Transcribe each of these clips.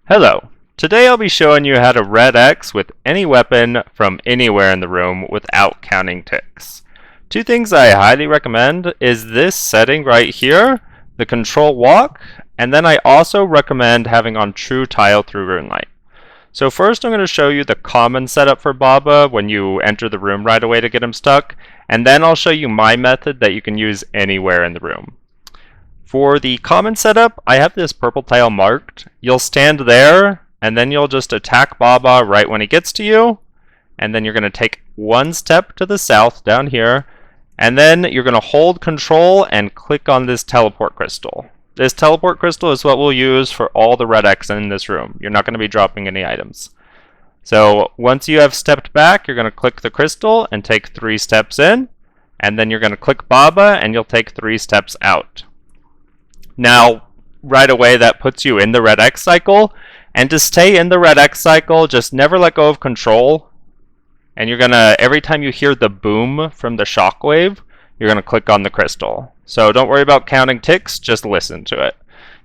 Hello. Today I'll be showing you how to red X with any weapon from anywhere in the room without counting ticks. Two things I highly recommend is this setting right here, the control walk, and then I also recommend having on true tile through Runelight. So first I'm going to show you the common setup for Baba when you enter the room right away to get him stuck, and then I'll show you my method that you can use anywhere in the room. For the common setup, I have this purple tile marked. You'll stand there, and then you'll just attack Baba right when he gets to you, and then you're going to take one step to the south down here, and then you're going to hold control and click on this teleport crystal. This teleport crystal is what we'll use for all the red X in this room. You're not going to be dropping any items. So once you have stepped back, you're going to click the crystal and take 3 steps in, and then you're going to click Baba and you'll take 3 steps out. Now, right away, that puts you in the red X cycle, and to stay in the red X cycle, just never let go of control, and you're gonna, every time you hear the boom from the shockwave, you're gonna click on the crystal. So don't worry about counting ticks, just listen to it.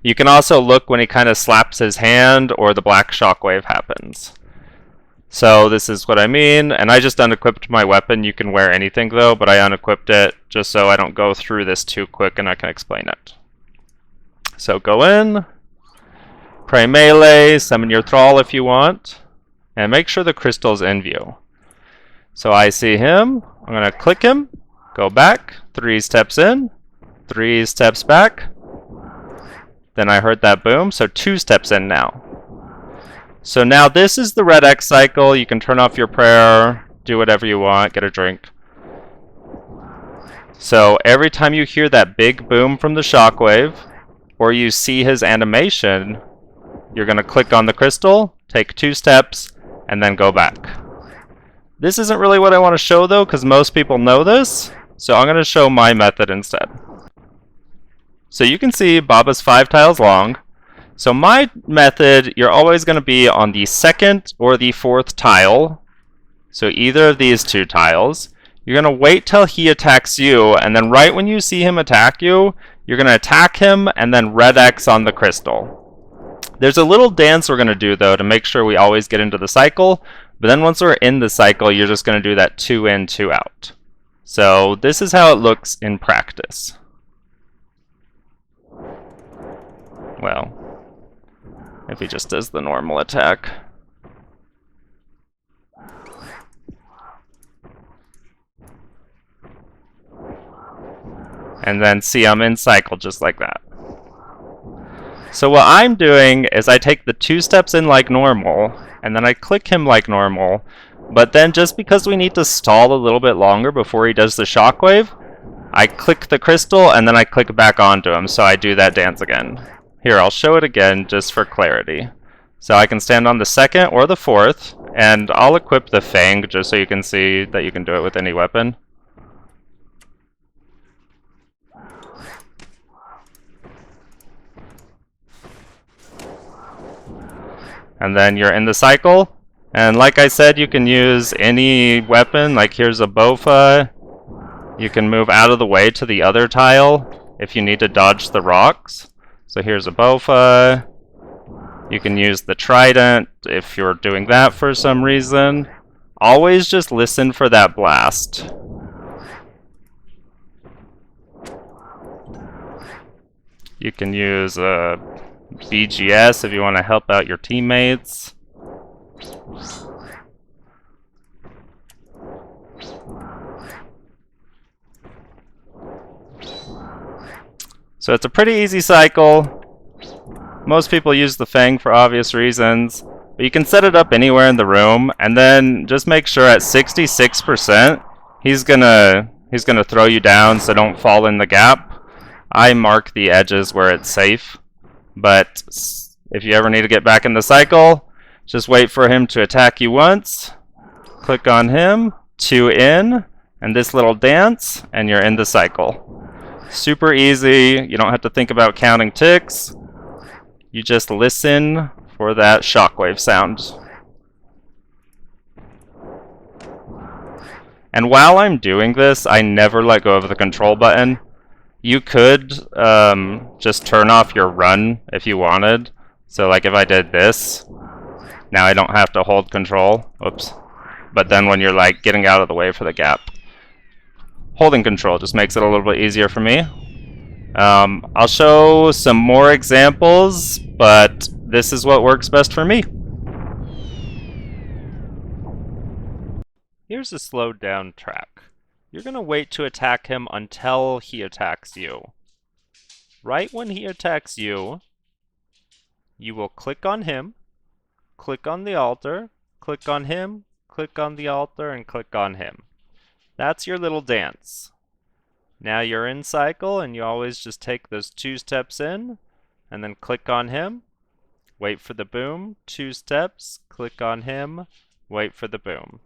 You can also look when he kind of slaps his hand or the black shockwave happens. So this is what I mean, and I just unequipped my weapon. You can wear anything though, but I unequipped it just so I don't go through this too quick and I can explain it. So go in, pray melee, summon your thrall if you want, and make sure the crystal's in view. So I see him, I'm going to click him, go back, 3 steps in, 3 steps back, then I heard that boom, so 2 steps in now. So now this is the red X cycle. You can turn off your prayer, do whatever you want, get a drink. So every time you hear that big boom from the shockwave, or you see his animation, you're going to click on the crystal, take 2 steps, and then go back. This isn't really what I want to show though, because most people know this, so I'm going to show my method instead. So you can see Baba's 5 tiles long. So my method, you're always going to be on the 2nd or the 4th tile, so either of these 2 tiles. You're going to wait till he attacks you, and then right when you see him attack you, you're going to attack him and then red X on the crystal. There's a little dance we're going to do though to make sure we always get into the cycle, but then once we're in the cycle, you're just going to do that 2 in, 2 out. So this is how it looks in practice. Well, if he just does the normal attack. And then see I'm in cycle just like that. So what I'm doing is I take the 2 steps in like normal, and then I click him like normal, but then just because we need to stall a little bit longer before he does the shockwave, I click the crystal and then I click back onto him, so I do that dance again. Here, I'll show it again just for clarity. So I can stand on the 2nd or the 4th, and I'll equip the Fang just so you can see that you can do it with any weapon. And then you're in the cycle, and like I said, you can use any weapon. Like here's a Bofa. You can move out of the way to the other tile if you need to dodge the rocks. So here's a Bofa. You can use the trident if you're doing that for some reason. Always just listen for that blast. You can use a BGS if you want to help out your teammates. So it's a pretty easy cycle. Most people use the Fang for obvious reasons, but you can set it up anywhere in the room, and then just make sure at 66% he's gonna throw you down, so don't fall in the gap. I mark the edges where it's safe. But if you ever need to get back in the cycle, just wait for him to attack you once, click on him, 2 in, and this little dance, and you're in the cycle. Super easy, you don't have to think about counting ticks, you just listen for that shockwave sound. And while I'm doing this, I never let go of the control button. You could just turn off your run if you wanted. So like if I did this, now I don't have to hold control. Oops. But then when you're like getting out of the way for the gap, holding control just makes it a little bit easier for me. I'll show some more examples, but this is what works best for me. Here's a slowed down track. You're going to wait to attack him until he attacks you. Right when he attacks you, you will click on him, click on the altar, click on him, click on the altar, and click on him. That's your little dance. Now you're in cycle, and you always just take those 2 steps in, and then click on him, wait for the boom, 2 steps, click on him, wait for the boom.